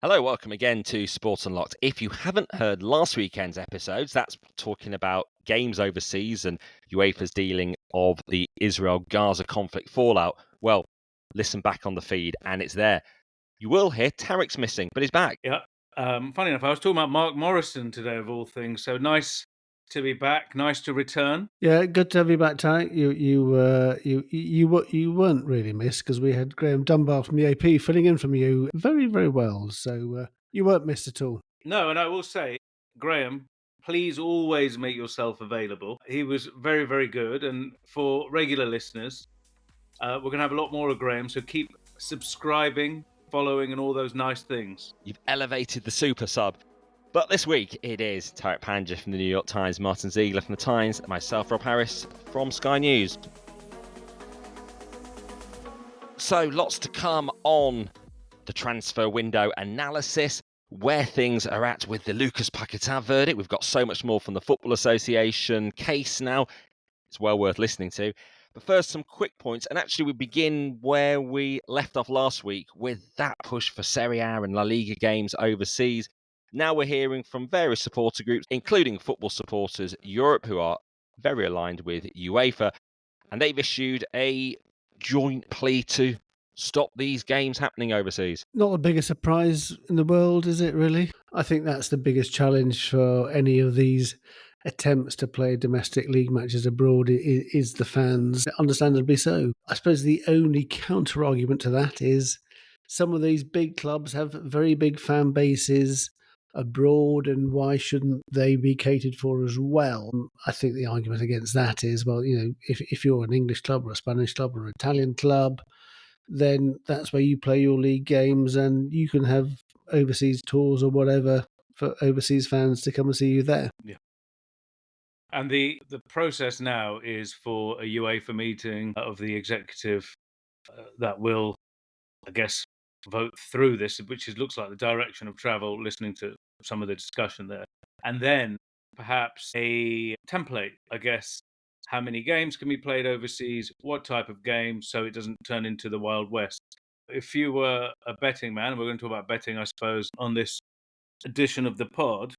Hello, welcome again to Sports Unlocked. If you haven't heard last weekend's episodes, that's talking about games overseas and UEFA's dealing of the Israel-Gaza conflict fallout. Well, listen back on the feed and it's there. You will hear Tariq's missing, but he's back. Yeah. Funny enough, I was talking about Mark Morrison today, of all things. So nice to be back. Nice to return. Yeah, good to have you back, Tariq. You weren't really missed because we had Graham Dunbar from the AP filling in from you very, very well. So you weren't missed at all. No, and I will say, Graham, please always make yourself available. He was very, very good. And for regular listeners, we're going to have a lot more of Graham. So keep subscribing, following, and all those nice things. You've elevated the super sub. But this week it is Tariq Panja from the New York Times, Martyn Ziegler from the Times, myself, Rob Harris from Sky News. So lots to come on the transfer window analysis, where things are at with the Lucas Paqueta verdict. We've got so much more from the Football Association case now. It's well worth listening to. But first, some quick points. And actually, we begin where we left off last week with that push for Serie A and La Liga games overseas. Now we're hearing from various supporter groups, including Football Supporters Europe, who are very aligned with UEFA. And they've issued a joint plea to stop these games happening overseas. Not the biggest surprise in the world, is it really? I think that's the biggest challenge for any of these attempts to play domestic league matches abroad is the fans, understandably so. I suppose the only counter argument to that is some of these big clubs have very big fan bases abroad, and why shouldn't they be catered for as well? I think the argument against that is, well, if you're an English club or a Spanish club or an Italian club, then that's where you play your league games, and you can have overseas tours or whatever for overseas fans to come and see you there. Yeah. And the process now is for a UEFA meeting of the executive that will, I guess, vote through this, which looks like the direction of travel, listening to some of the discussion there. And then perhaps a template, I guess, how many games can be played overseas, what type of game, so it doesn't turn into the Wild West. If you were a betting man, and we're going to talk about betting, I suppose, on this edition of the pod,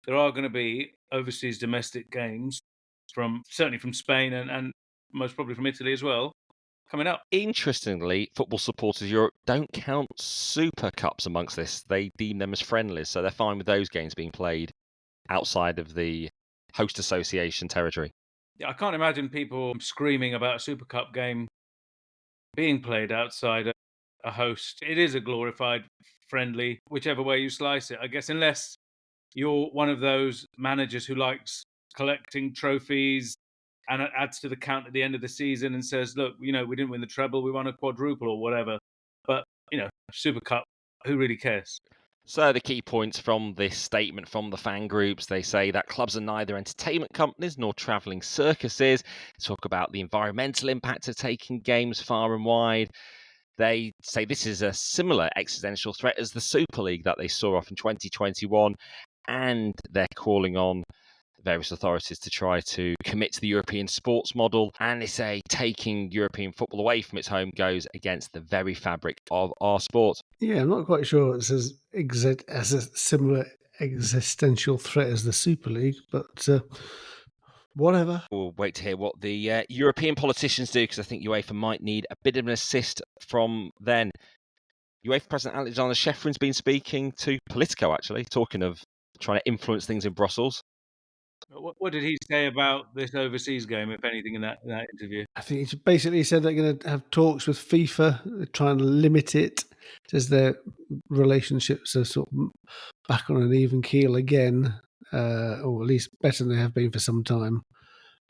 there are going to be overseas domestic games certainly from Spain and most probably from Italy as well, coming up. Interestingly, Football Supporters Europe don't count Super Cups amongst this. They deem them as friendlies, so they're fine with those games being played outside of the host association territory. Yeah, I can't imagine people screaming about a Super Cup game being played outside a host. It is a glorified friendly, whichever way you slice it, I guess, unless you're one of those managers who likes collecting trophies and it adds to the count at the end of the season and says, look, we didn't win the treble, we won a quadruple or whatever. But, Super Cup, who really cares? So the key points from this statement from the fan groups, they say that clubs are neither entertainment companies nor travelling circuses. They talk about the environmental impact of taking games far and wide. They say this is a similar existential threat as the Super League that they saw off in 2021. And they're calling on various authorities to try to commit to the European sports model. And they say taking European football away from its home goes against the very fabric of our sport. Yeah, I'm not quite sure it's as a similar existential threat as the Super League, but whatever. We'll wait to hear what the European politicians do, because I think UEFA might need a bit of an assist from then. UEFA President Alexander Sheffrin's been speaking to Politico, actually, talking of trying to influence things in Brussels. What did he say about this overseas game, if anything, in that interview? I think he basically said they're going to have talks with FIFA, trying to limit it, as their relationships are sort of back on an even keel again, or at least better than they have been for some time.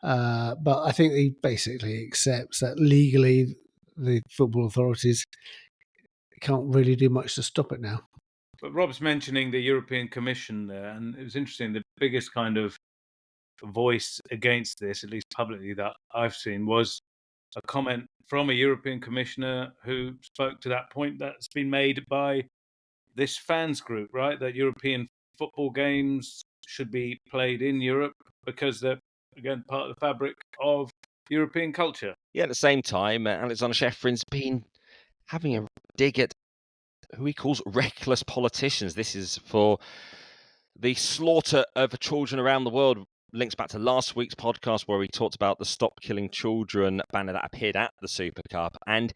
But I think he basically accepts that legally the football authorities can't really do much to stop it now. But Rob's mentioning the European Commission there, and it was interesting. The biggest kind of voice against this, at least publicly, that I've seen, was a comment from a European commissioner who spoke to that point that's been made by this fans group, right? That European football games should be played in Europe because they're, again, part of the fabric of European culture. Yeah, at the same time, Alexander Sheffrin's been having a dig at who he calls reckless politicians. This is for the slaughter of children around the world. Links back to last week's podcast where we talked about the Stop Killing Children banner that appeared at the Super Cup. And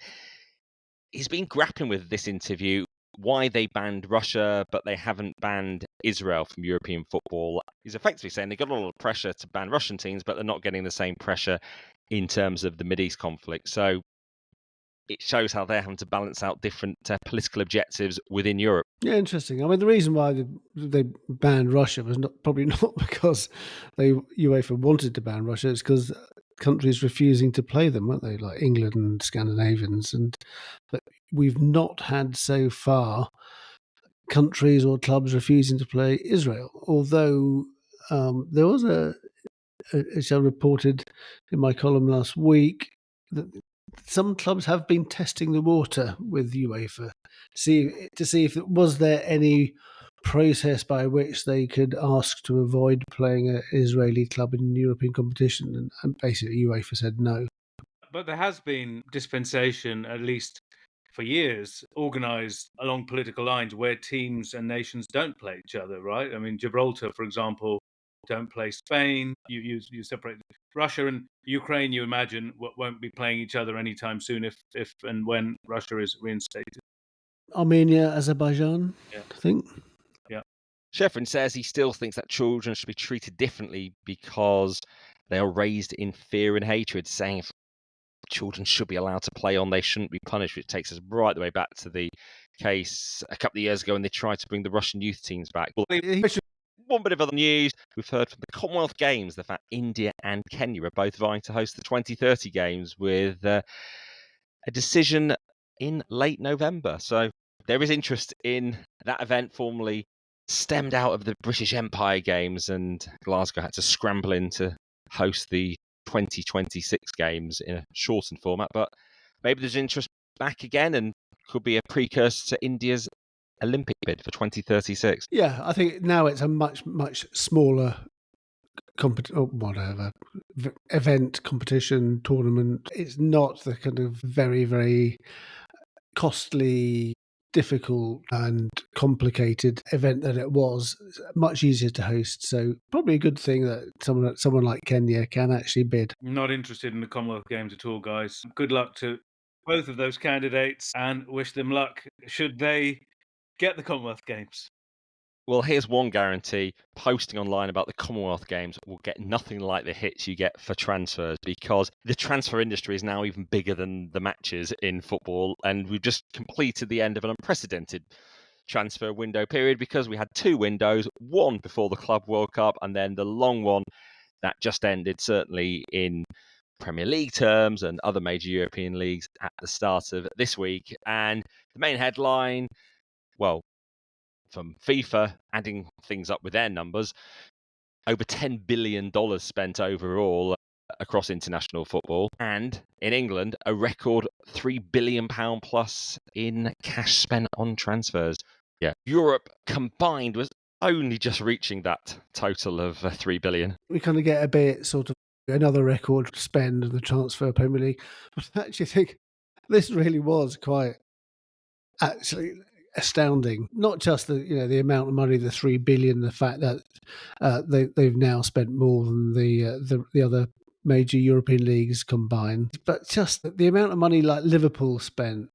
he's been grappling with this interview, why they banned Russia, but they haven't banned Israel from European football. He's effectively saying they got a lot of pressure to ban Russian teams, but they're not getting the same pressure in terms of the Mideast conflict. So it shows how they're having to balance out different political objectives within Europe. Yeah, interesting. I mean, the reason why they banned Russia was probably not because UEFA wanted to ban Russia. It's because countries refusing to play them, weren't they? Like England and Scandinavians, but we've not had so far countries or clubs refusing to play Israel. Although there was as I reported in my column last week, that some clubs have been testing the water with UEFA to see if was there any process by which they could ask to avoid playing an Israeli club in European competition, and basically UEFA said no. But there has been dispensation, at least for years, organised along political lines where teams and nations don't play each other, right? I mean, Gibraltar, for example, don't play Spain. You separate Russia and Ukraine. You imagine won't be playing each other anytime soon if and when Russia is reinstated. Armenia, Azerbaijan, Yeah. I think. Yeah. Sheffrin says he still thinks that children should be treated differently because they are raised in fear and hatred, saying if children should be allowed to play on, they shouldn't be punished, which takes us right the way back to the case a couple of years ago when they tried to bring the Russian youth teams back. One bit of other news, we've heard from the Commonwealth Games the fact India and Kenya are both vying to host the 2030 Games with a decision in late November. So there is interest in that event, formerly stemmed out of the British Empire Games, and Glasgow had to scramble in to host the 2026 Games in a shortened format. But maybe there's interest back again and could be a precursor to India's Olympic bid for 2036. Yeah, I think now it's a much smaller event, competition, tournament. It's not the kind of very, very costly, difficult and complicated event that it was. It's much easier to host. So probably a good thing that someone like Kenya can actually bid. Not interested in the Commonwealth Games at all, guys. Good luck to both of those candidates and wish them luck should they get the Commonwealth Games. Well, here's one guarantee. Posting online about the Commonwealth Games will get nothing like the hits you get for transfers, because the transfer industry is now even bigger than the matches in football. And we've just completed the end of an unprecedented transfer window period because we had two windows, one before the Club World Cup and then the long one that just ended, certainly in Premier League terms and other major European leagues at the start of this week. And the main headline, well, from FIFA adding things up with their numbers, over $10 billion spent overall across international football. And in England, a record £3 billion plus in cash spent on transfers. Yeah, Europe combined was only just reaching that total of 3 billion. We kind of get a bit sort of another record spend of the transfer Premier League. But I actually think this really was quite actually astounding. Not just the amount of money, the 3 billion, the fact that they've now spent more than the other major European leagues combined, but just the amount of money like Liverpool spent.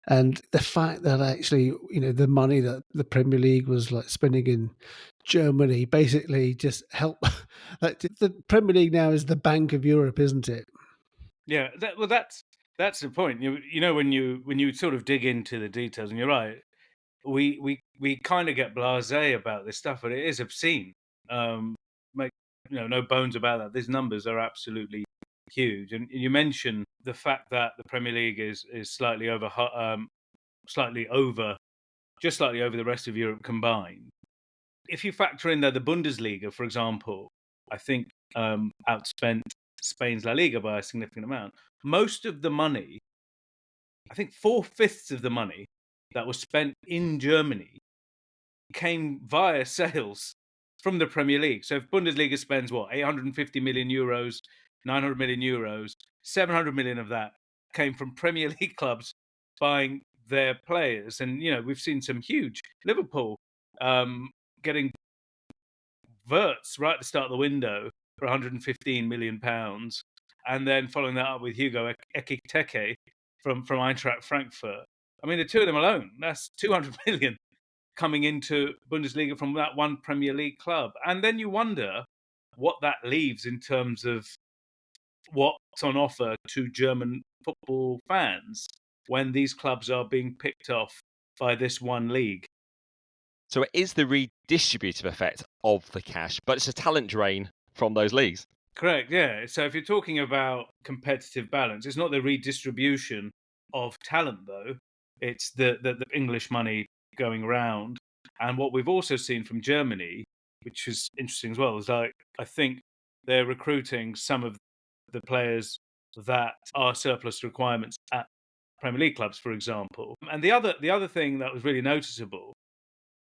And the fact that actually, the money that the Premier League was like spending in Germany basically just helped. The Premier League now is the Bank of Europe, isn't it? Yeah, that's the point. When you sort of dig into the details, and you're right, we kind of get blasé about this stuff, but it is obscene. Make no bones about that. These numbers are absolutely huge, and you mentioned the fact that the Premier League is slightly over the rest of Europe combined. If you factor in that the Bundesliga, for example, I think outspent Spain's La Liga by a significant amount. Most of the money, I think 4/5 of the money that was spent in Germany came via sales from the Premier League. So if Bundesliga spends 850 million euros, 900 million euros, 700 million of that came from Premier League clubs buying their players. And, we've seen some huge Liverpool getting Verts right at the start of the window for £115 million. And then following that up with Hugo Ekitike from Eintracht Frankfurt. I mean, the two of them alone, that's 200 million coming into Bundesliga from that one Premier League club. And then you wonder what that leaves in terms of what's on offer to German football fans when these clubs are being picked off by this one league. So it is the redistributive effect of the cash, but it's a talent drain from those leagues. Correct, yeah. So if you're talking about competitive balance, it's not the redistribution of talent, though. It's the English money going around. And what we've also seen from Germany, which is interesting as well, is I think they're recruiting some of the players that are surplus requirements at Premier League clubs, for example. And the other thing that was really noticeable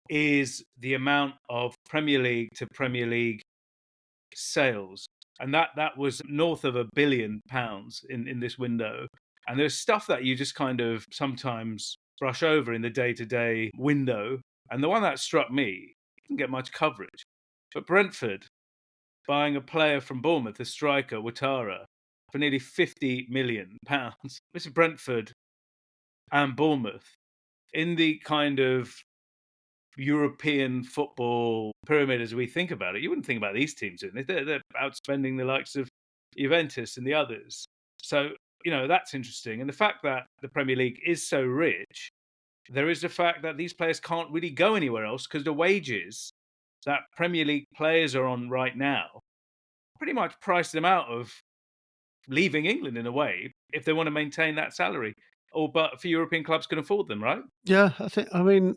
is the amount of Premier League to Premier League sales. And that was north of £1 billion in this window. And there's stuff that you just kind of sometimes brush over in the day-to-day window. And the one that struck me didn't get much coverage. But Brentford buying a player from Bournemouth, a striker, Ouattara, for nearly £50 million. This is Brentford and Bournemouth in the kind of European football pyramid as we think about it. You wouldn't think about these teams doing it. They're outspending the likes of Juventus and the others. So, that's interesting. And the fact that the Premier League is so rich, there is the fact that these players can't really go anywhere else because the wages that Premier League players are on right now pretty much price them out of leaving England in a way if they want to maintain that salary. But a few European clubs can afford them, right? Yeah, I mean,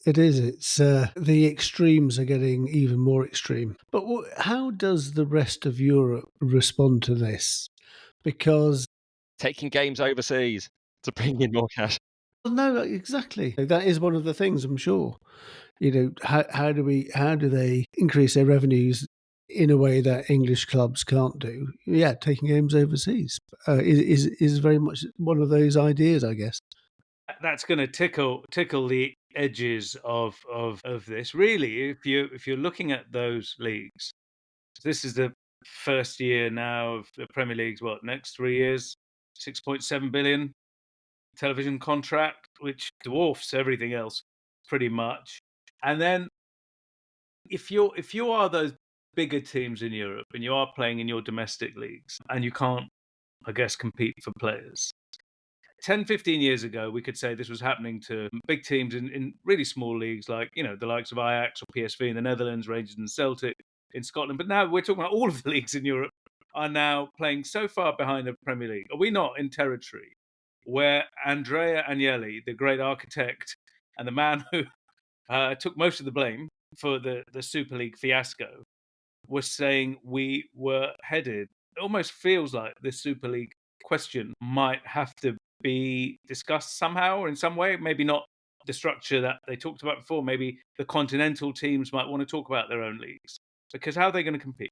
it is. It's the extremes are getting even more extreme. But how does the rest of Europe respond to this? Because taking games overseas to bring in more cash. No, exactly. That is one of the things, I'm sure. How do they increase their revenues in a way that English clubs can't do? Yeah, taking games overseas is very much one of those ideas, I guess. That's going to tickle the edges of this. Really, if you're looking at those leagues, this is the first year now of the Premier League's next 3 years, 6.7 billion television contract, which dwarfs everything else pretty much. And then if you are those bigger teams in Europe and you are playing in your domestic leagues and you can't, I guess, compete for players. 10, 15 years ago, we could say this was happening to big teams in really small leagues like, the likes of Ajax or PSV in the Netherlands, Rangers and Celtic in Scotland. But now we're talking about all of the leagues in Europe are now playing so far behind the Premier League. Are we not in territory where Andrea Agnelli, the great architect and the man who took most of the blame for the Super League fiasco, was saying we were headed? It almost feels like this Super League question might have to be discussed somehow or in some way. Maybe not the structure that they talked about before. Maybe the continental teams might want to talk about their own leagues, because how are they going to compete?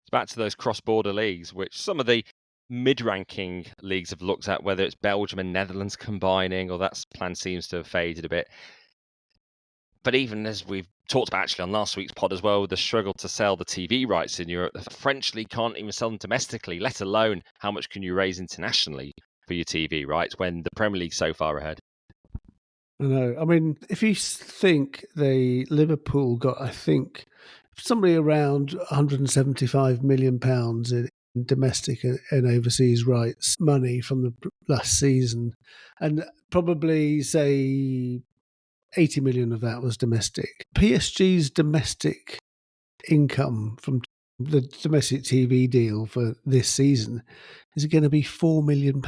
It's back to those cross-border leagues, which some of the mid-ranking leagues have looked at, whether it's Belgium and Netherlands combining, or that plan seems to have faded a bit. But even as we've talked about actually on last week's pod as well, the struggle to sell the TV rights in Europe, the French league can't even sell them domestically, let alone how much can you raise internationally for your TV rights when the Premier League's so far ahead. I know. I mean, if you think Liverpool got, I think, somebody around £175 million in domestic and overseas rights money from the last season, and probably, say, 80 million of that was domestic. PSG's domestic income from the domestic TV deal for this season is going to be £4 million.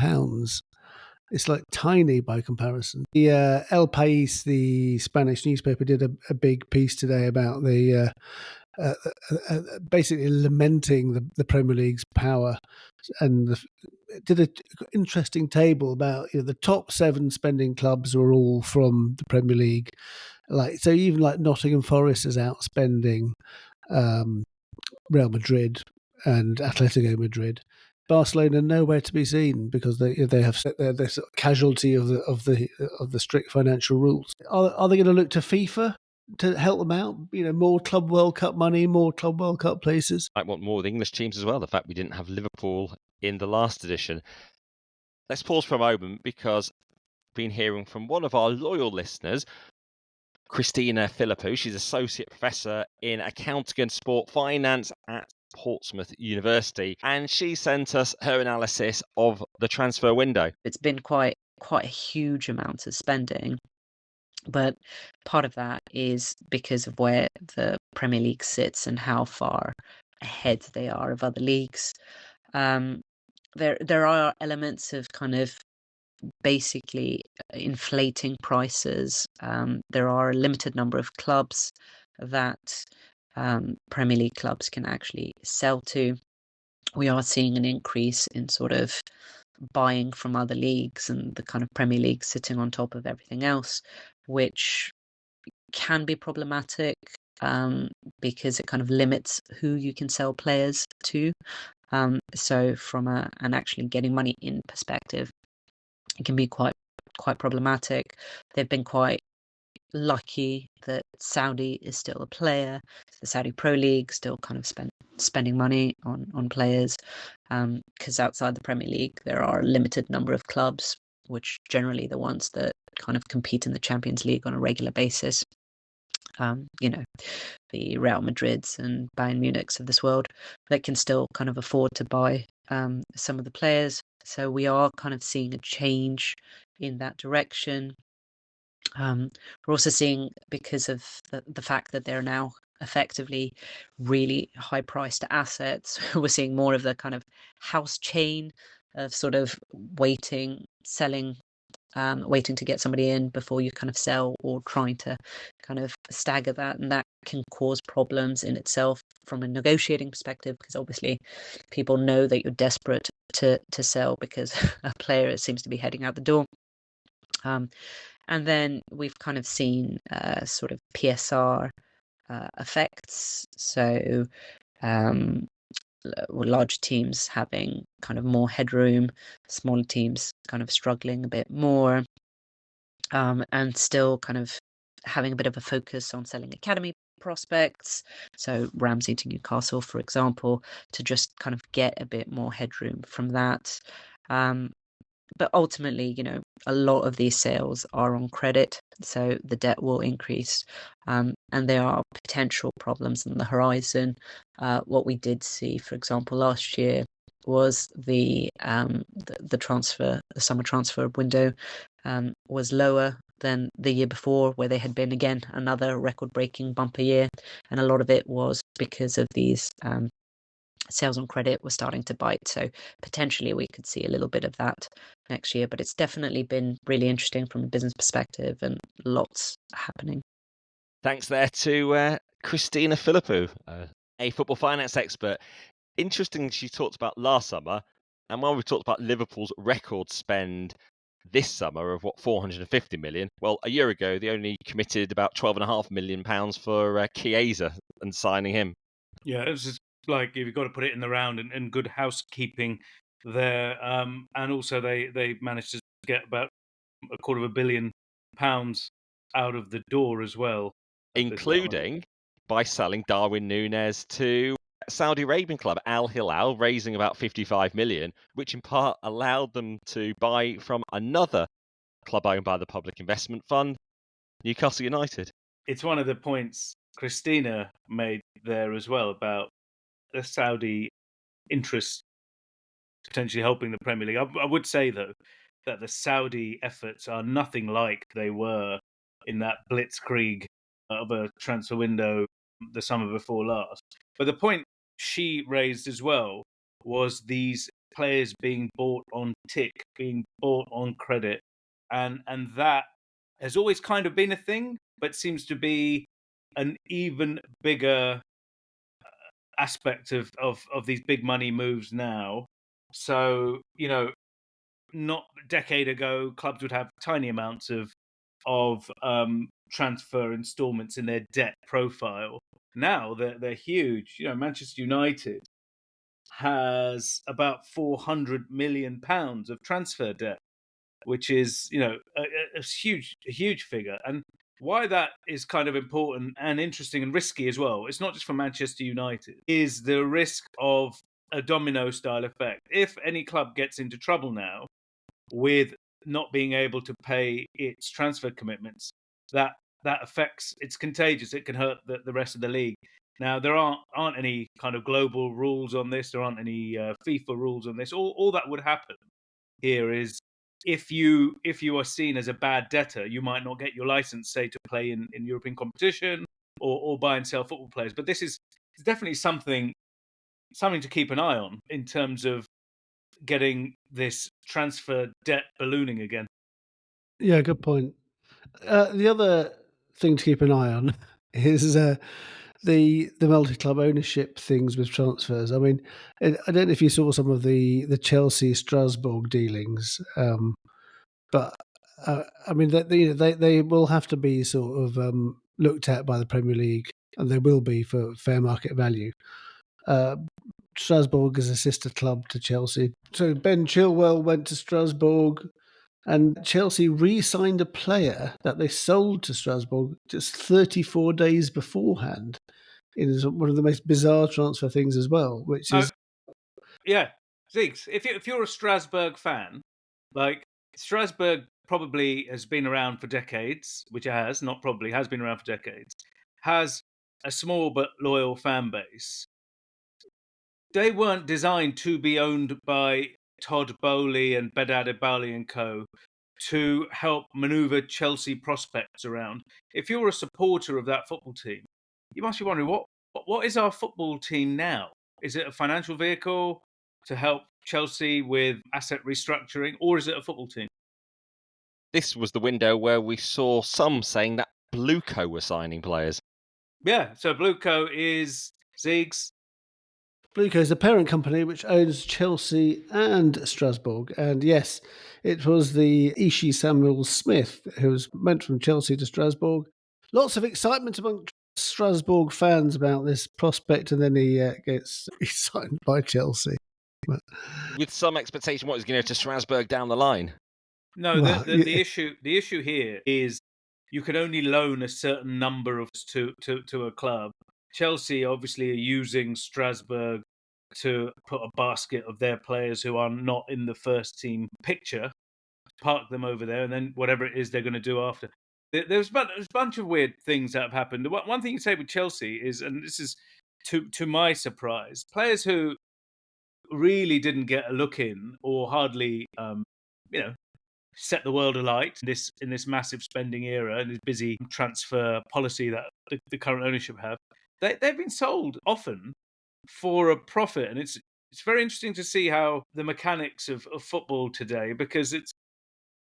It's like tiny by comparison. The El País, the Spanish newspaper, did a big piece today about the basically lamenting the Premier League's power, and did an interesting table about the top 7 spending clubs were all from the Premier League. So even like Nottingham Forest is outspending Real Madrid and Atletico Madrid. Barcelona nowhere to be seen because they have set their sort of casualty of the strict financial rules. Are they going to look to FIFA to help them out? More Club World Cup money, more Club World Cup places. I want more of the English teams as well. The fact we didn't have Liverpool in the last edition. Let's pause for a moment because I've been hearing from one of our loyal listeners, Christina Philippou. She's Associate Professor in Accounting and Sport Finance at Portsmouth University, and she sent us her analysis of the transfer window. It's been quite a huge amount of spending, but part of that is because of where the Premier League sits and how far ahead they are of other leagues. There are elements of kind of basically inflating prices. There are a limited number of clubs that Premier League clubs can actually sell to. We are seeing an increase in sort of buying from other leagues and the kind of Premier League sitting on top of everything else, which can be problematic because it kind of limits who you can sell players to. So from an actually getting money in perspective, it can be quite problematic. They've been quite lucky that Saudi is still a player. The Saudi Pro League still kind of spending money on players, because outside the Premier League there are a limited number of clubs, which generally the ones that kind of compete in the Champions League on a regular basis. The Real Madrids and Bayern Munichs of this world that can still kind of afford to buy some of the players. So we are kind of seeing a change in that direction. We're also seeing, because of the fact that they're now effectively really high priced assets, we're seeing more of the kind of house chain of sort of waiting to get somebody in before you kind of sell, or trying to kind of stagger that, and that can cause problems in itself from a negotiating perspective, because obviously people know that you're desperate to sell because a player seems to be heading out the door. And then we've kind of seen sort of PSR effects, so large teams having kind of more headroom, smaller teams kind of struggling a bit more, and still kind of having a bit of a focus on selling academy prospects. So Ramsey to Newcastle, for example, to just kind of get a bit more headroom from that. But ultimately, a lot of these sales are on credit, so the debt will increase, and there are potential problems on the horizon. What we did see, for example, last year was the summer transfer window was lower than the year before, where they had been, again, another record-breaking bumper year, and a lot of it was because of these sales on credit were starting to bite. So potentially we could see a little bit of that next year, but it's definitely been really interesting from a business perspective and lots happening. Thanks there to Christina Philippou, a football finance expert. Interesting, she talked about last summer, and while we talked about Liverpool's record spend this summer of 450 million, well, a year ago they only committed about £12.5 million for Chiesa and signing him. Yeah, it's just like you've got to put it in the round, and good housekeeping there. And also they managed to get about £250 million out of the door as well, including by selling Darwin Núñez to Saudi Arabian club Al Hilal, raising about 55 million, which in part allowed them to buy from another club owned by the Public Investment Fund, Newcastle United. It's one of the points Christina made there as well about the Saudi interest potentially helping the Premier League. I would say, though, that the Saudi efforts are nothing like they were in that blitzkrieg of a transfer window the summer before last. But the point she raised as well was these players being bought on tick, being bought on credit, and that has always kind of been a thing, but seems to be an even bigger aspect of these big money moves now. So, not a decade ago, clubs would have tiny amounts of transfer installments in their debt profile. Now they're huge. Manchester United has about £400 million of transfer debt, which is, a huge figure. And why that is kind of important and interesting and risky as well, it's not just for Manchester United, is the risk of a domino style effect. If any club gets into trouble now with not being able to pay its transfer commitments, that affects, it's contagious. It can hurt the rest of the league. Now, there aren't any kind of global rules on this. There aren't any FIFA rules on this. All that would happen here is if you are seen as a bad debtor, you might not get your license, say, to play in European competition or buy and sell football players. But this is definitely something to keep an eye on in terms of getting this transfer debt ballooning again. Yeah, good point. The other thing to keep an eye on is the multi-club ownership things with transfers. I mean, I don't know if you saw some of the Chelsea Strasbourg dealings, but I mean, they will have to be sort of looked at by the Premier League, and they will be for fair market value. Strasbourg is a sister club to Chelsea, so Ben Chilwell went to Strasbourg. And Chelsea re-signed a player that they sold to Strasbourg just 34 days beforehand. It is one of the most bizarre transfer things as well, which is... Yeah, Ziggs, if you're a Strasbourg fan, like, Strasbourg probably has been around for decades, which it has, not probably, has been around for decades, has a small but loyal fan base. They weren't designed to be owned by Todd Bowley and Bedad Bowley and co. to help maneuver Chelsea prospects around. If you're a supporter of that football team, you must be wondering, what is our football team now? Is it a financial vehicle to help Chelsea with asset restructuring, or is it a football team? This was the window where we saw some saying that Blueco were signing players. Yeah, so Blueco is Ziggs. Blueco is the parent company which owns Chelsea and Strasbourg. And yes, it was the Ishi Samuel Smith who was went from Chelsea to Strasbourg. Lots of excitement among Strasbourg fans about this prospect, and then he gets signed by Chelsea. With some expectation what he's going to go to Strasbourg down the line. No, the issue here is you can only loan a certain number of to a club. Chelsea obviously are using Strasbourg to put a basket of their players who are not in the first team picture, park them over there, and then whatever it is they're going to do after. There's a bunch of weird things that have happened. One thing you say with Chelsea is, and this is to my surprise, players who really didn't get a look in or hardly, set the world alight in this massive spending era and this busy transfer policy that the current ownership have. They've been sold often for a profit, and it's very interesting to see how the mechanics of football today, because it's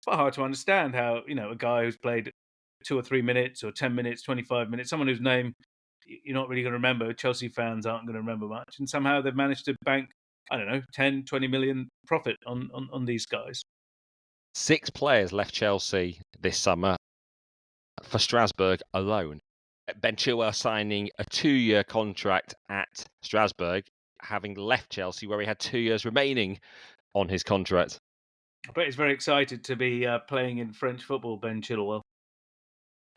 quite hard to understand how a guy who's played 2 or 3 minutes or 10 minutes, 25 minutes, someone whose name you're not really going to remember, Chelsea fans aren't going to remember much, and somehow they've managed to bank, I don't know, 10, 20 million profit on these guys. 6 players left Chelsea this summer for Strasbourg alone. Ben Chilwell signing a 2-year contract at Strasbourg, having left Chelsea where he had 2 years remaining on his contract. I bet he's very excited to be playing in French football, Ben Chilwell.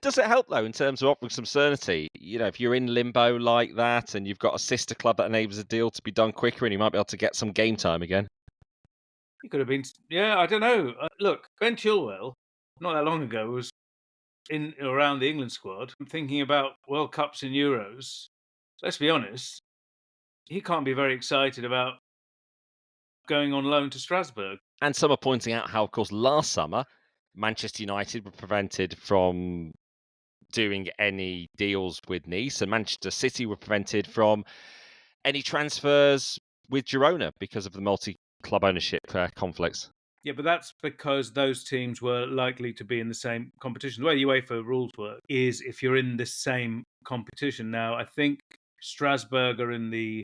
Does it help, though, in terms of offering some certainty? If you're in limbo like that and you've got a sister club that enables a deal to be done quicker and you might be able to get some game time again. He could have been, I don't know. Look, Ben Chilwell, not that long ago, was in around the England squad. I'm thinking about World Cups and Euros. Let's be honest, he can't be very excited about going on loan to Strasbourg. And some are pointing out how, of course, last summer, Manchester United were prevented from doing any deals with Nice, and Manchester City were prevented from any transfers with Girona because of the multi-club ownership conflicts. Yeah, but that's because those teams were likely to be in the same competition. The way UEFA rules work is if you're in the same competition. Now, I think Strasbourg are in the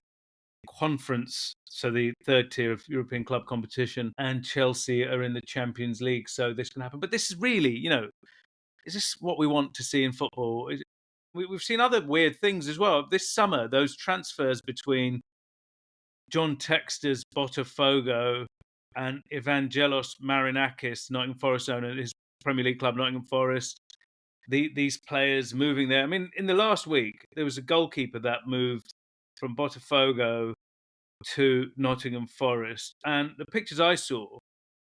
conference, so the third tier of European club competition, and Chelsea are in the Champions League, so this can happen. But this is really, is this what we want to see in football? We've seen other weird things as well. This summer, those transfers between John Textor's Botafogo and Evangelos Marinakis, Nottingham Forest owner, his Premier League club, Nottingham Forest. These players moving there. I mean, in the last week, there was a goalkeeper that moved from Botafogo to Nottingham Forest. And the pictures I saw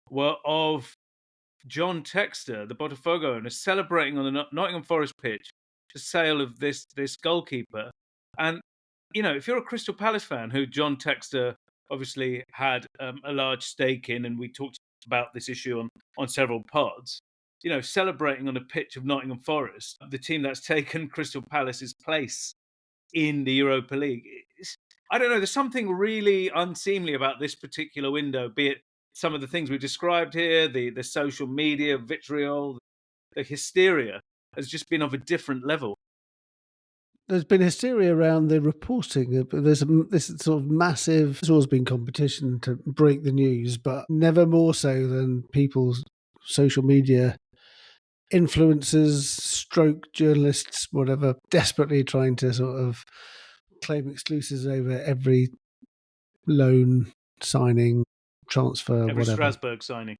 were of John Textor, the Botafogo owner, celebrating on the Nottingham Forest pitch the sale of this goalkeeper. And, you know, if you're a Crystal Palace fan, who John Textor obviously had a large stake in, and we talked about this issue on several pods, you know, celebrating on the pitch of Nottingham Forest, the team that's taken Crystal Palace's place in the Europa League. I don't know, there's something really unseemly about this particular window, be it some of the things we've described here, the social media vitriol, the hysteria has just been of a different level. There's been hysteria around the reporting. There's this sort of massive, there's always been competition to break the news, but never more so than people's social media influencers, stroke journalists, whatever, desperately trying to sort of claim exclusives over every loan signing, transfer, Every whatever. Strasbourg signing.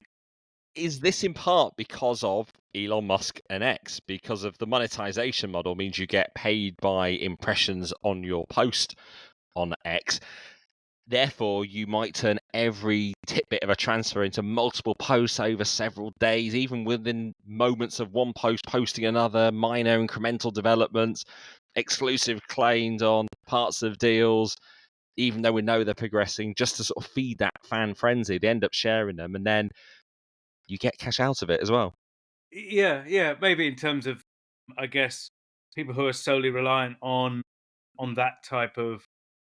Is this in part because of Elon Musk and X? Because of the monetization model means you get paid by impressions on your post on X. Therefore, you might turn every tidbit of a transfer into multiple posts over several days, even within moments of one post posting another, minor incremental developments, exclusive claims on parts of deals, even though we know they're progressing, just to sort of feed that fan frenzy. They end up sharing them, and then you get cash out of it as well. Yeah, maybe in terms of, I guess, people who are solely reliant on that type of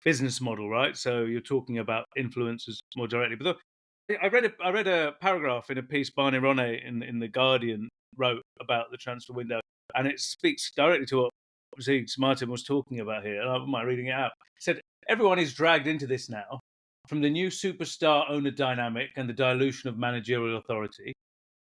business model, right? So you're talking about influencers more directly. But I read a paragraph in a piece Barney Ronay in the Guardian wrote about the transfer window, and it speaks directly to what Martyn was talking about here. And I don't mind reading it out. He said, everyone is dragged into this now, from the new superstar owner dynamic and the dilution of managerial authority,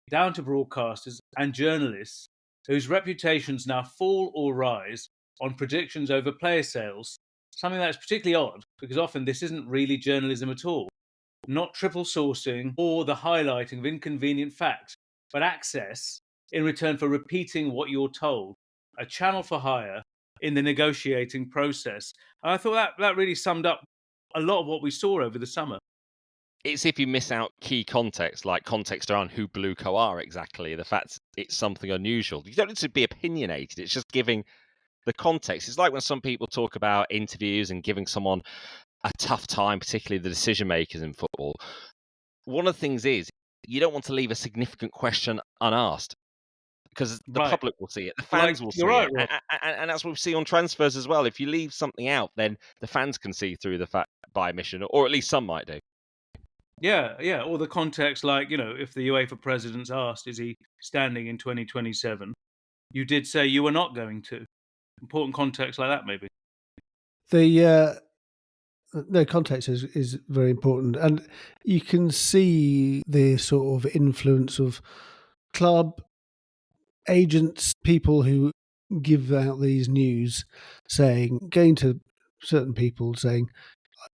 down to broadcasters and journalists whose reputations now fall or rise on predictions over player sales, something that's particularly odd because often this isn't really journalism at all. Not triple sourcing or the highlighting of inconvenient facts, but access in return for repeating what you're told, a channel for hire in the negotiating process. And I thought that really summed up a lot of what we saw over the summer. It's if you miss out key context, like context around who Blue Co are exactly, the fact it's something unusual. You don't need to be opinionated. It's just giving the context. It's like when some people talk about interviews and giving someone a tough time, particularly the decision makers in football. One of the things is you don't want to leave a significant question unasked because the public will see it, the fans will see it, and that's what we see on transfers as well. If you leave something out, then the fans can see through the fact by omission, or at least some might do. Yeah. Or the context, like, you know, if the UEFA president's asked, is he standing in 2027? You did say you were not going to. Important context like that, maybe. The context is very important, and you can see the sort of influence of club agents, people who give out these news, going to certain people saying,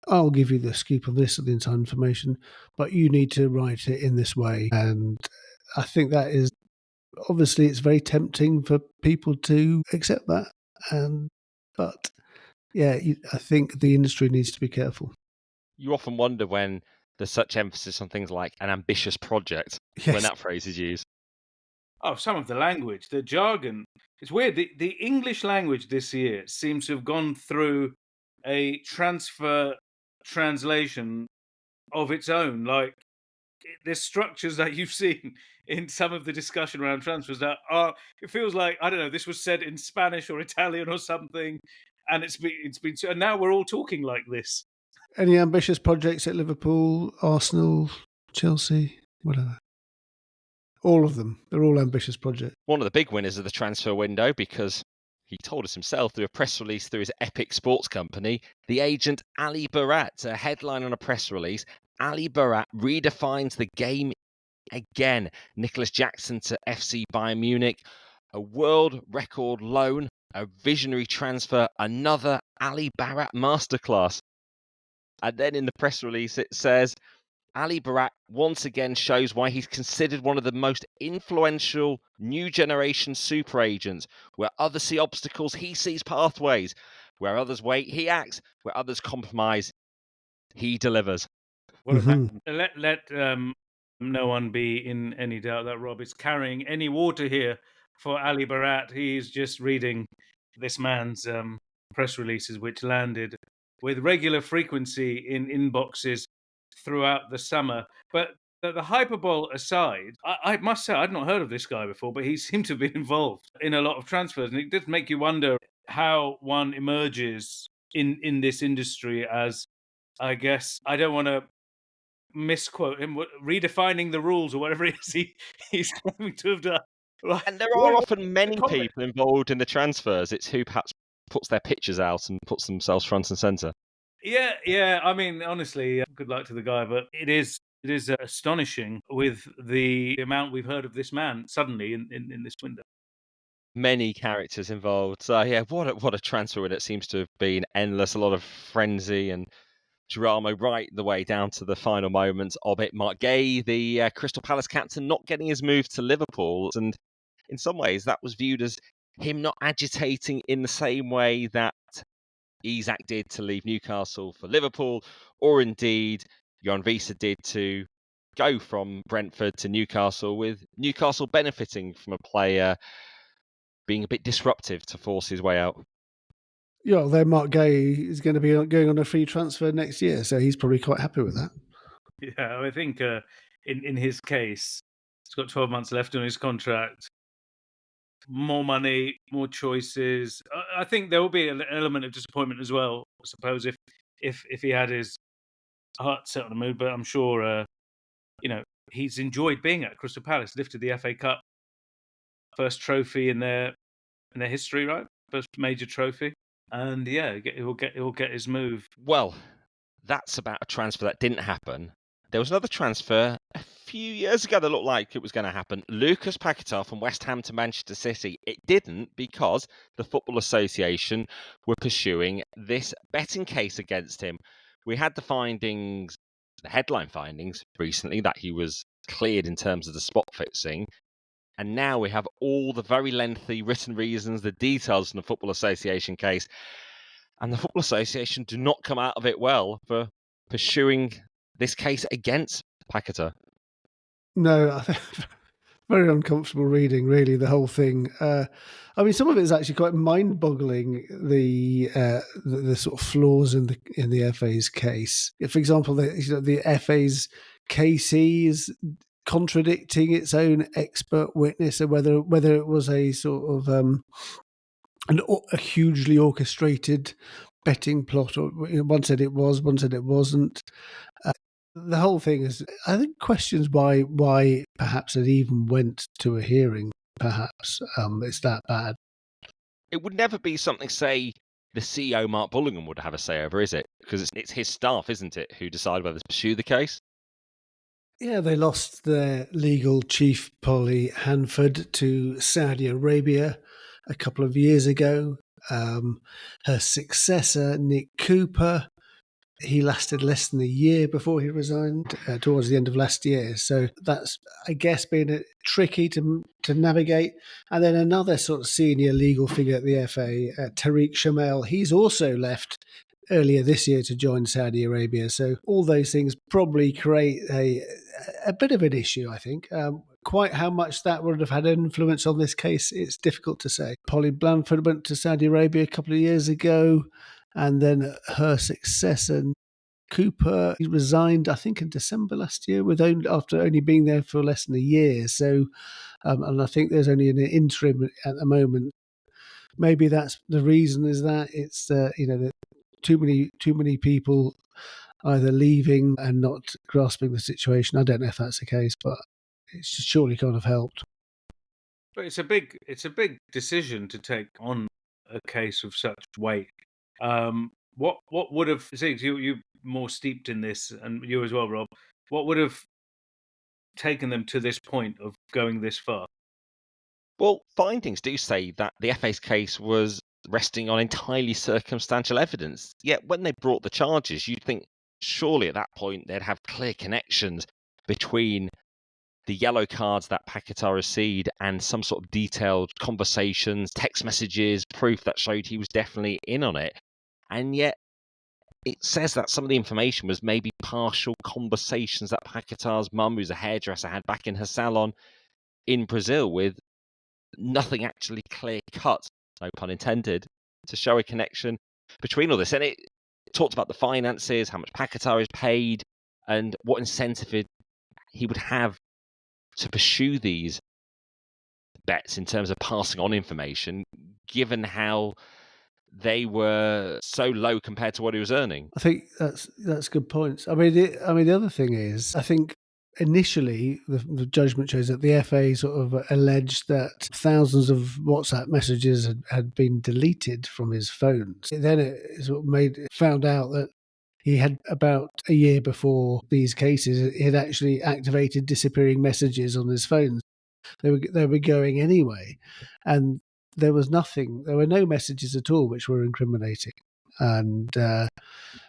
I'll give you the scoop of this or the inside information, but you need to write it in this way. And I think that is, obviously, it's very tempting for people to accept that. But yeah, I think the industry needs to be careful. You often wonder when there's such emphasis on things like an ambitious project, when that phrase is used. Oh, some of the language, the jargon. It's weird. The English language this year seems to have gone through a transfer translation of its own. Like, there's structures that you've seen in some of the discussion around transfers that are, it feels like, I don't know, this was said in Spanish or Italian or something, and it's been, and now we're all talking like this. Any ambitious projects at Liverpool, Arsenal, Chelsea, whatever? All of them. They're all ambitious projects. One of the big winners of the transfer window, because he told us himself through a press release through his Epic Sports company, the agent Ali Barat. A headline on a press release, Ali Barat redefines the game again. Nicholas Jackson to FC Bayern Munich, a world record loan, a visionary transfer, another Ali Barat masterclass. And then in the press release, it says, Ali Barat once again shows why he's considered one of the most influential new generation super agents. Where others see obstacles, he sees pathways. Where others wait, he acts. Where others compromise, he delivers. What a Mhm. man. Let no one be in any doubt that Rob is carrying any water here for Ali Barat. He's just reading this man's press releases, which landed with regular frequency in inboxes throughout the summer. But the hyperbole aside, I must say I'd not heard of this guy before, but he seemed to be involved in a lot of transfers, and it did make you wonder how one emerges in this industry as, I guess, I don't want to misquote him, redefining the rules or whatever it is he's claiming to have done. Right. And there are often many comment. people involved in the transfers. It's who perhaps puts their pictures out and puts themselves front and centre. Yeah. I mean, honestly, good luck to the guy, but it is astonishing with the amount we've heard of this man suddenly in this window. Many characters involved. So yeah, what a transfer window. It seems to have been endless. A lot of frenzy and drama right the way down to the final moments of it. Mark Gay, the Crystal Palace captain, not getting his move to Liverpool, and in some ways that was viewed as him not agitating in the same way that Isak did to leave Newcastle for Liverpool, or indeed Jan Wiese did to go from Brentford to Newcastle, with Newcastle benefiting from a player being a bit disruptive to force his way out. Yeah, although Mark Gay is going to be going on a free transfer next year, so he's probably quite happy with that. Yeah, I think in his case, he's got 12 months left on his contract. More money, more choices. I think there will be an element of disappointment as well, I suppose, if he had his heart set on a move. But I'm sure, he's enjoyed being at Crystal Palace. Lifted the FA Cup, first trophy in their history, right? First major trophy, and yeah, he'll get his move. Well, that's about a transfer that didn't happen. There was another transfer a few years ago that looked like it was going to happen. Lucas Paqueta from West Ham to Manchester City. It didn't because the Football Association were pursuing this betting case against him. We had the findings, the headline findings recently, that he was cleared in terms of the spot fixing. And now we have all the very lengthy written reasons, the details in the Football Association case. And the Football Association do not come out of it well for pursuing this case against Paqueta. No, I think very uncomfortable reading, really, the whole thing. I mean, some of it is actually quite mind-boggling. The sort of flaws in the FA's case. For example, the FA's KC is contradicting its own expert witness, and whether it was a sort of a hugely orchestrated betting plot, or one said it was, one said it wasn't. The whole thing is, I think, questions why perhaps it even went to a hearing. Perhaps it's that bad. It would never be something, say, the CEO, Mark Bullingham, would have a say over, is it? Because it's his staff, isn't it, who decide whether to pursue the case? Yeah, they lost their legal chief, Polly Hanford, to Saudi Arabia a couple of years ago. Her successor, Nick Cooper, he lasted less than a year before he resigned, towards the end of last year. So that's, I guess, been tricky to navigate. And then another sort of senior legal figure at the FA, Tariq Shamel, he's also left earlier this year to join Saudi Arabia. So all those things probably create a bit of an issue, I think. Quite how much that would have had influence on this case, it's difficult to say. Polly Blanford went to Saudi Arabia a couple of years ago, and then her successor, Cooper, he resigned, I think, in December last year, after only being there for less than a year. So, and I think there's only an interim at the moment. Maybe that's the reason. Is that it's too many people either leaving and not grasping the situation. I don't know if that's the case, but it's surely can't have helped. But it's a big decision to take on a case of such weight. What would have, Ziggs, you more steeped in this, and you as well, Rob, what would have taken them to this point of going this far? Well, findings do say that the FA's case was resting on entirely circumstantial evidence. Yet when they brought the charges, you'd think surely at that point they'd have clear connections between the yellow cards that Paqueta received and some sort of detailed conversations, text messages, proof that showed he was definitely in on it. And yet it says that some of the information was maybe partial conversations that Paqueta's mum, who's a hairdresser, had back in her salon in Brazil, with nothing actually clear cut, no pun intended, to show a connection between all this. And it talked about the finances, how much Paqueta is paid, and what incentive he would have to pursue these bets in terms of passing on information, given how they were so low compared to what he was earning. I think that's good points. I mean, the other thing is, I think initially the judgment shows that the FA sort of alleged that thousands of WhatsApp messages had been deleted from his phones. Then it sort of found out that he had, about a year before these cases, he had actually activated disappearing messages on his phone. They were going anyway, and there was nothing. There were no messages at all which were incriminating, and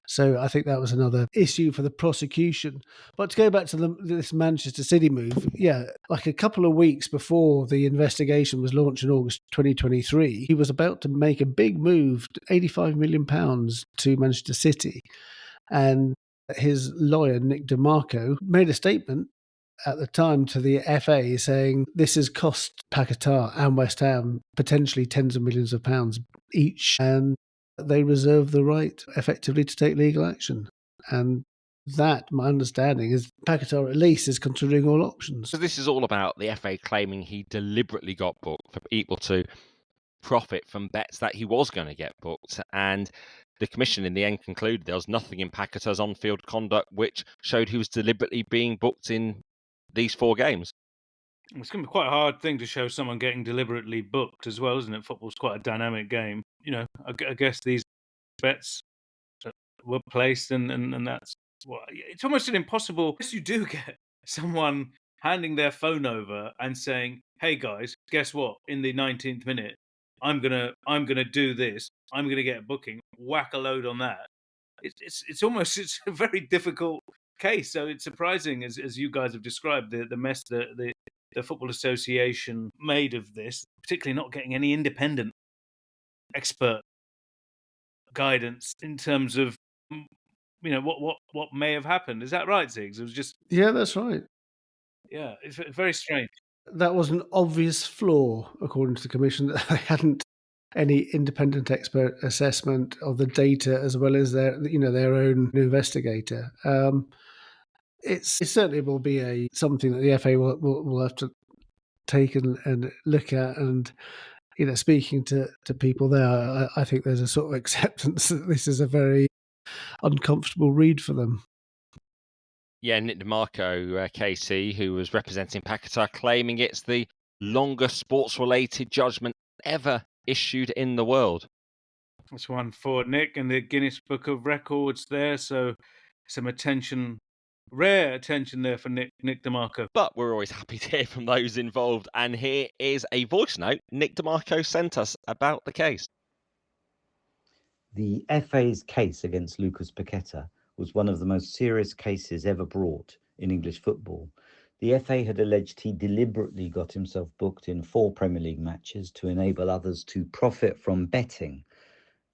so I think that was another issue for the prosecution. But to go back to this Manchester City move, yeah, like a couple of weeks before the investigation was launched in August 2023, he was about to make a big move, £85 million to Manchester City. And his lawyer, Nick DeMarco, made a statement at the time to the FA saying this has cost Paqueta and West Ham potentially tens of millions of pounds each, and they reserve the right effectively to take legal action. And that, my understanding, is Paqueta at least is considering all options. So this is all about the FA claiming he deliberately got booked for people to profit from bets that he was going to get booked. And the commission in the end concluded there was nothing in Paqueta's on-field conduct which showed he was deliberately being booked in these 4 games. It's going to be quite a hard thing to show someone getting deliberately booked as well, isn't it? Football's quite a dynamic game. You know, I guess these bets were placed, and that's it's almost an impossible. Yes, you do get someone handing their phone over and saying, "Hey guys, guess what? In the 19th minute, I'm gonna do this. I'm gonna get a booking. Whack a load on that." It's almost a very difficult case. So it's surprising, as you guys have described, the mess that the Football Association made of this, particularly not getting any independent expert guidance in terms of what may have happened. Is that right, Ziggs? It was just that's right. Yeah, it's very strange. That was an obvious flaw, according to the commission, that they hadn't any independent expert assessment of the data as well as their own investigator. It certainly will be something that the FA will have to take and look at, and speaking to people there, I think there's a sort of acceptance that this is a very uncomfortable read for them. Yeah, Nick DeMarco, KC, who was representing Paqueta, claiming it's the longest sports-related judgment ever issued in the world. That's one for Nick and the Guinness Book of Records there, so some attention, rare attention there for Nick DeMarco. But we're always happy to hear from those involved, and here is a voice note Nick DeMarco sent us about the case. The FA's case against Lucas Paqueta was one of the most serious cases ever brought in English football. The FA had alleged he deliberately got himself booked in 4 Premier League matches to enable others to profit from betting.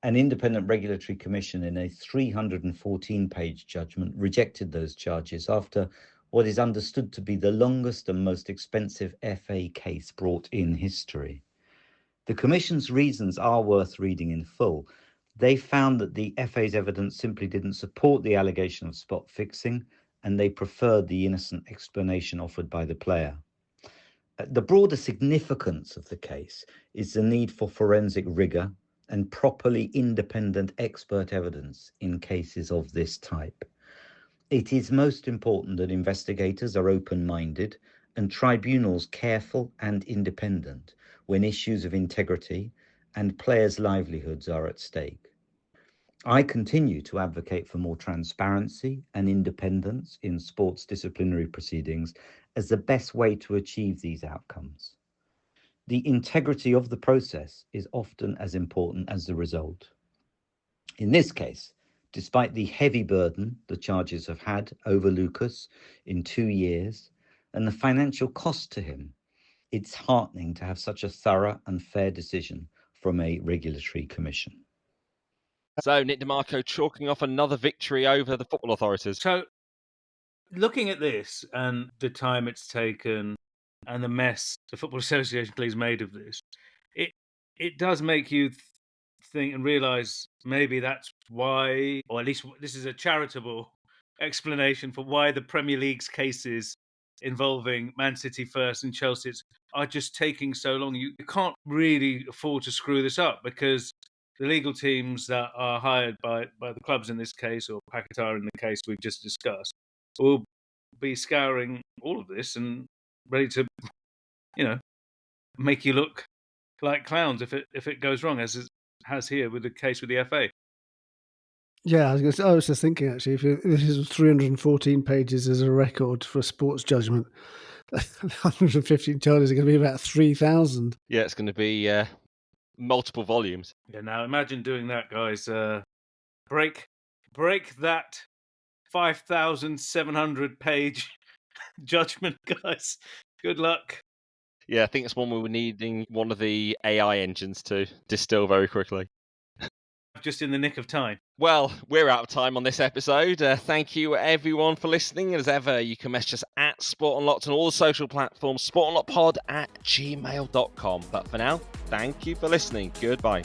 An independent regulatory commission in a 314-page judgment rejected those charges after what is understood to be the longest and most expensive FA case brought in history. The commission's reasons are worth reading in full. They found that the FA's evidence simply didn't support the allegation of spot fixing, and they preferred the innocent explanation offered by the player. The broader significance of the case is the need for forensic rigour and properly independent expert evidence in cases of this type. It is most important that investigators are open-minded and tribunals careful and independent when issues of integrity and players' livelihoods are at stake. I continue to advocate for more transparency and independence in sports disciplinary proceedings as the best way to achieve these outcomes. The integrity of the process is often as important as the result. In this case, Despite the heavy burden the charges have had over Lucas in 2 years and the financial cost to him, it's heartening to have such a thorough and fair decision from a regulatory commission. So, Nick DeMarco chalking off another victory over the football authorities. So, looking at this and the time it's taken and the mess the Football Association has made of this, it does make you think and realise maybe that's why, or at least this is a charitable explanation for why the Premier League's cases involving Man City first and Chelsea are just taking so long. You can't really afford to screw this up, because the legal teams that are hired by the clubs in this case, or Paqueta in the case we've just discussed, will be scouring all of this and ready to, make you look like clowns if it goes wrong, as it has here with the case with the FA. Yeah, I was just thinking, actually, if this is 314 pages as a record for a sports judgment, 115 charges are going to be about 3,000. Yeah, it's going to be multiple volumes. Yeah, now imagine doing that, guys. Break that 5,700 page judgment, guys. Good luck. Yeah, I think it's one we were needing one of the AI engines to distill very quickly. Just in the nick of time. Well, we're out of time on this episode. Thank you, everyone, for listening. As ever, you can message us at Sport Unlocked on all the social platforms, sportunlockedpod@gmail.com. But for now, thank you for listening. Goodbye.